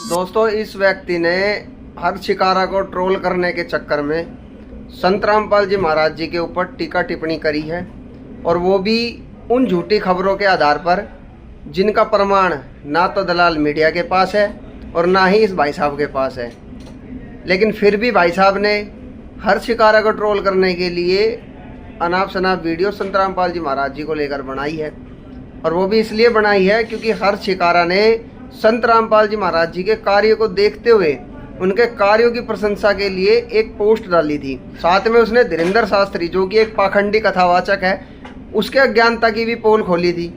दोस्तों, इस व्यक्ति ने हर शिकारा को ट्रोल करने के चक्कर में संत रामपाल जी महाराज जी के ऊपर टीका टिप्पणी करी है, और वो भी उन झूठी खबरों के आधार पर जिनका प्रमाण ना तो दलाल मीडिया के पास है और ना ही इस भाई साहब के पास है। लेकिन फिर भी भाई साहब ने हर शिकारा को ट्रोल करने के लिए अनाप शनाप वीडियो संत रामपाल जी महाराज जी को लेकर बनाई है, और वो भी इसलिए बनाई है क्योंकि हर शिकारा ने संत रामपाल जी महाराज जी के कार्य को देखते हुए उनके कार्यों की प्रशंसा के लिए एक पोस्ट डाली थी। साथ में उसने धीरेंद्र शास्त्री, जो कि एक पाखंडी कथावाचक है, उसके अज्ञानता की भी पोल खोली थी।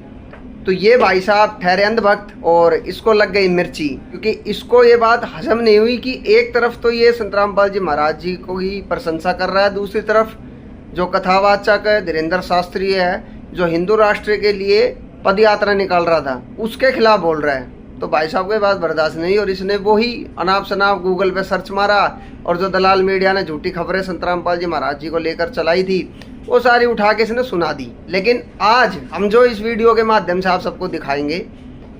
तो ये भाई साहब ठहरे अंधभक्त और इसको लग गई मिर्ची, क्योंकि इसको ये बात हजम नहीं हुई कि एक तरफ तो ये संत रामपाल जी महाराज जी को ही प्रशंसा कर रहा है, दूसरी तरफ जो कथावाचक है धीरेंद्र शास्त्री है, जो हिंदू राष्ट्र के लिए पद यात्रा निकाल रहा था, उसके खिलाफ बोल रहा है। तो भाई साहब को बात बर्दाश्त नहीं, और इसने वो ही अनाप शनाप गूगल पे सर्च मारा, और जो दलाल मीडिया ने झूठी खबरें संत रामपाल जी महाराज जी को लेकर चलाई थी वो सारी उठा के इसने सुना दी। लेकिन आज हम जो इस वीडियो के माध्यम से आप सबको दिखाएंगे,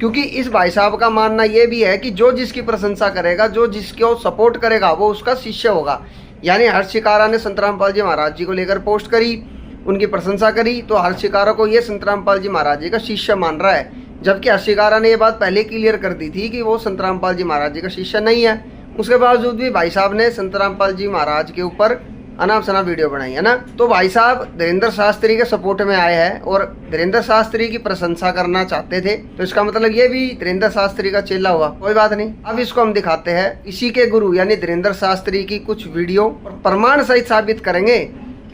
क्योंकि इस भाई साहब का मानना ये भी है कि जो जिसकी प्रशंसा करेगा, जो जिसको सपोर्ट करेगा, वो उसका शिष्य होगा। यानी हर शिकारा ने संत रामपाल जी महाराज जी को लेकर पोस्ट करी, उनकी प्रशंसा करी, तो हर शिकारा को ये संत रामपाल जी महाराज जी का शिष्य मान रहा है। जबकि हर शिकारा ने ये बात पहले क्लियर कर दी थी कि वो संत रामपाल जी महाराज जी का शिष्य नहीं है। उसके बावजूद भी भाई साहब ने संत रामपाल जी महाराज के ऊपर अनाप शनाप वीडियो बनाई है ना। तो भाई साहब धीरेंद्र शास्त्री के सपोर्ट में आए हैं और धीरेंद्र शास्त्री की प्रशंसा करना चाहते थे, तो इसका मतलब ये भी धीरेंद्र शास्त्री का चेला हुआ। कोई बात नहीं, अब इसको हम दिखाते हैं इसी के गुरु यानी धीरेंद्र शास्त्री की कुछ वीडियो, और प्रमाण सहित साबित करेंगे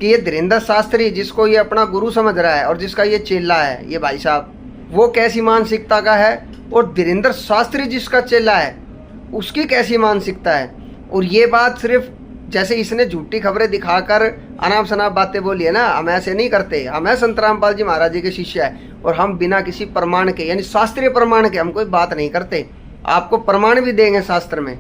कि ये धीरेंद्र शास्त्री, जिसको ये अपना गुरु समझ रहा है और जिसका ये चेला है ये भाई साहब, वो कैसी मानसिकता का है, और धीरेंद्र शास्त्री जिसका चेला है उसकी कैसी मानसिकता है। और ये बात सिर्फ जैसे इसने झूठी खबरें दिखाकर अनाप शनाप बातें बोली है ना, हम ऐसे नहीं करते। हम है संत रामपाल जी महाराज जी के शिष्य है, और हम बिना किसी प्रमाण के यानी शास्त्रीय प्रमाण के हम कोई बात नहीं करते। आपको प्रमाण भी देंगे शास्त्र में,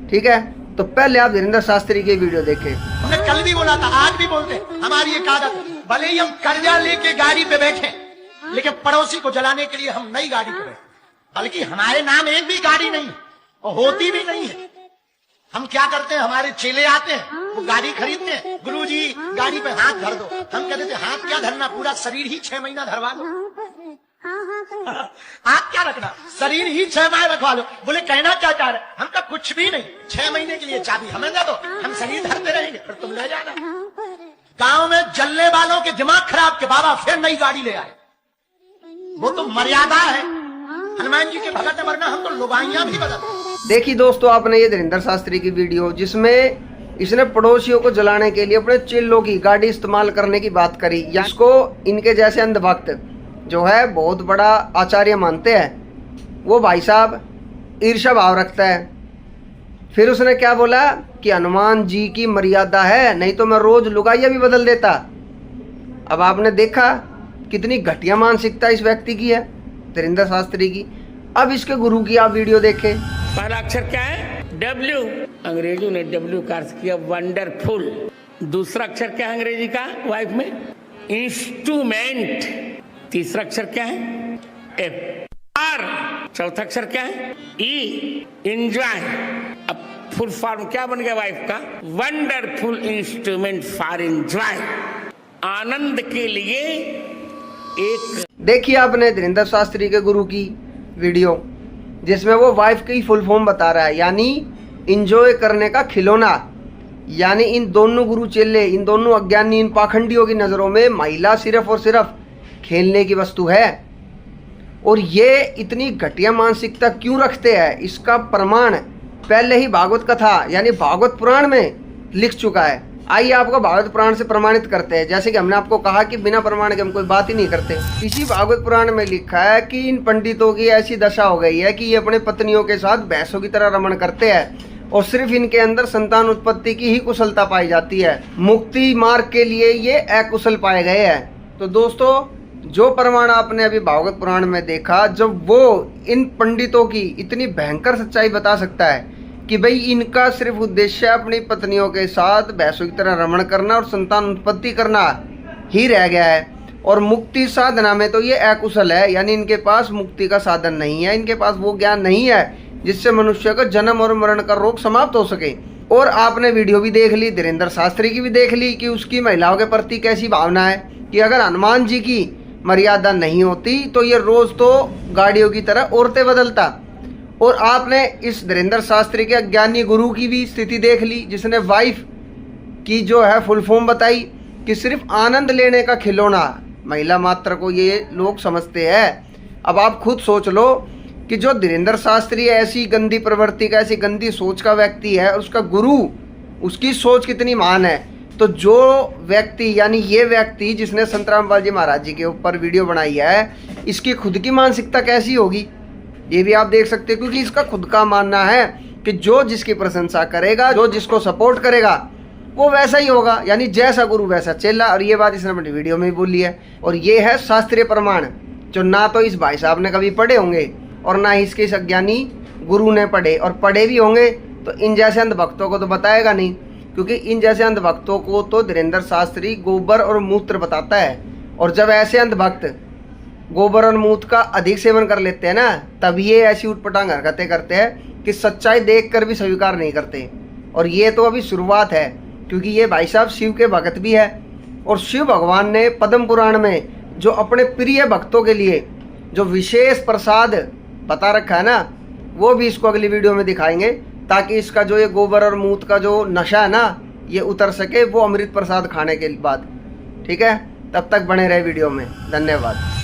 ठीक है। तो पहले आप धीरेंद्र शास्त्री की वीडियो देखें। हमने कल भी बोला था, आज भी बोलते, हमारी एक आदत, भले ही हम कर्जा लेके गाड़ी पे बैठे लेकिन पड़ोसी को जलाने के लिए हम नई गाड़ी पे बैठे, बल्कि हमारे नाम एक भी गाड़ी नहीं और होती भी नहीं है। हम क्या करते हैं, हमारे चेले आते हैं, वो गाड़ी खरीदते हैं, गुरुजी गाड़ी पे हाथ धर दो। हम कहते थे हाथ क्या धरना, पूरा शरीर ही 6 महीना धरवा लो। हाथ क्या रखना, शरीर ही 6 महीने रखवा लो। बोले कहना क्या चाह रहे, हम का कुछ भी नहीं, 6 महीने के लिए चाबी हमें दे दो, हम शरीर धरते रहेंगे, फिर तुम ले जाना। गांव में जलने वालों के दिमाग खराब के बाबा फिर नई गाड़ी ले आए। वो तो मर्यादा है, हनुमान जी के भगत ने मरना, हम तो लुगाइयां भी बदल। देखिए दोस्तों, आपने ये धीरेंद्र शास्त्री की वीडियो जिसमें इसने पड़ोसियों को जलाने के लिए अपने चेलों की गाड़ी इस्तेमाल करने की बात करी, या इसको इनके जैसे अंधभक्त जो है बहुत बड़ा आचार्य मानते हैं, वो भाई साहब ईर्ष्या भाव रखता है। फिर उसने क्या बोला कि हनुमान जी की मर्यादा है, नहीं तो मैं रोज लुगाइया भी बदल देता। अब आपने देखा कितनी घटिया मानसिकता इस व्यक्ति की है, धीरेंद्र शास्त्री की। अब इसके गुरु की आप वीडियो देखें। पहला अक्षर क्या है? W। अंग्रेजों ने W का अर्थ किया वंडरफुल। दूसरा अक्षर क्या है अंग्रेजी का वाइफ में? इंस्ट्रूमेंट। तीसरा अक्षर क्या है? F। R। चौथा अक्षर क्या है? E। एंजॉय। अब फुल फॉर्म क्या बन गया वाइफ का? Wonderful instrument for enjoy. आनंद के लिए एक। देखिए आपने धीरेंद्र शास्त्री के गुरु की वीडियो, जिसमें वो वाइफ की फुल फॉर्म बता रहा है, यानी इंजॉय करने का खिलौना। यानी इन दोनों गुरु चेले, इन दोनों अज्ञानी, इन पाखंडियों की नज़रों में महिला सिर्फ और सिर्फ खेलने की वस्तु है। और ये इतनी घटिया मानसिकता क्यों रखते हैं, इसका प्रमाण पहले ही भागवत कथा यानी भागवत पुराण में लिख चुका है। आइए आपको भागवत पुराण से प्रमाणित करते हैं। जैसे कि हमने आपको कहा कि बिना प्रमाण के हम कोई बात ही नहीं करते। इसी भागवत पुराण में लिखा है कि इन पंडितों की ऐसी दशा हो गई है कि ये अपने पत्नियों के साथ भैंसों की तरह रमण करते हैं, और सिर्फ इनके अंदर संतान उत्पत्ति की ही कुशलता पाई जाती है। मुक्ति मार्ग के लिए ये अकुशल पाए गए हैं। तो दोस्तों, जो प्रमाण आपने अभी भागवत पुराण में देखा, जब वो इन पंडितों की इतनी भयंकर सच्चाई बता सकता है कि भाई इनका सिर्फ उद्देश्य अपनी पत्नियों के साथ भैंसों की तरह रमण करना और संतान उत्पत्ति करना ही रह गया है, और मुक्ति साधना में तो ये अकुशल है, यानी इनके पास मुक्ति का साधन नहीं है, इनके पास वो ज्ञान नहीं है जिससे मनुष्य का जन्म और मरण का रोग समाप्त हो सके। और आपने वीडियो भी देख ली, धीरेन्द्र शास्त्री की भी देख ली कि उसकी महिलाओं के प्रति कैसी भावना है कि अगर हनुमान जी की मर्यादा नहीं होती तो ये रोज तो गाड़ियों की तरह औरतें बदलता। और आपने इस धीरेन्द्र शास्त्री के अज्ञानी गुरु की भी स्थिति देख ली, जिसने वाइफ की जो है फुल फॉर्म बताई कि सिर्फ आनंद लेने का खिलौना महिला मात्र को ये लोग समझते हैं। अब आप खुद सोच लो कि जो धीरेन्द्र शास्त्री ऐसी गंदी प्रवृत्ति का, ऐसी गंदी सोच का व्यक्ति है और उसका गुरु, उसकी सोच कितनी महान है, तो जो व्यक्ति यानी ये व्यक्ति जिसने संत रामपाल जी महाराज जी के ऊपर वीडियो बनाई है, इसकी खुद की मानसिकता कैसी होगी ये भी आप देख सकते हैं। क्योंकि इसका खुद का मानना है कि जो जिसकी प्रशंसा करेगा, जो जिसको सपोर्ट करेगा वो वैसा ही होगा, यानी जैसा गुरु वैसा चेला। और ये बात इसने अपनी वीडियो में बोली है और ये है शास्त्रीय प्रमाण, जो ना तो इस भाई साहब ने कभी पढ़े होंगे और ना ही इसके इस अज्ञानी गुरु ने पढ़े, और पढ़े भी होंगे तो इन जैसे अंधभक्तों को तो बताएगा नहीं, क्योंकि इन जैसे अंधभक्तों को तो धीरेन्द्र शास्त्री गोबर और मूत्र बताता है। और जब ऐसे अंधभक्त गोबर और मूत्र का अधिक सेवन कर लेते हैं ना, तब ये ऐसी उटपटांग हरकतें करते हैं कि सच्चाई देखकर भी स्वीकार नहीं करते। और ये तो अभी शुरुआत है, क्योंकि ये भाई साहब शिव के भक्त भी है और शिव भगवान ने पद्म पुराण में जो अपने प्रिय भक्तों के लिए जो विशेष प्रसाद बता रखा है ना, वो भी इसको अगली वीडियो में दिखाएंगे, ताकि इसका जो ये गोबर और मूत्र का जो नशा है ना, ये उतर सके वो अमृत प्रसाद खाने के बाद। ठीक है, तब तक बने रहे वीडियो में। धन्यवाद।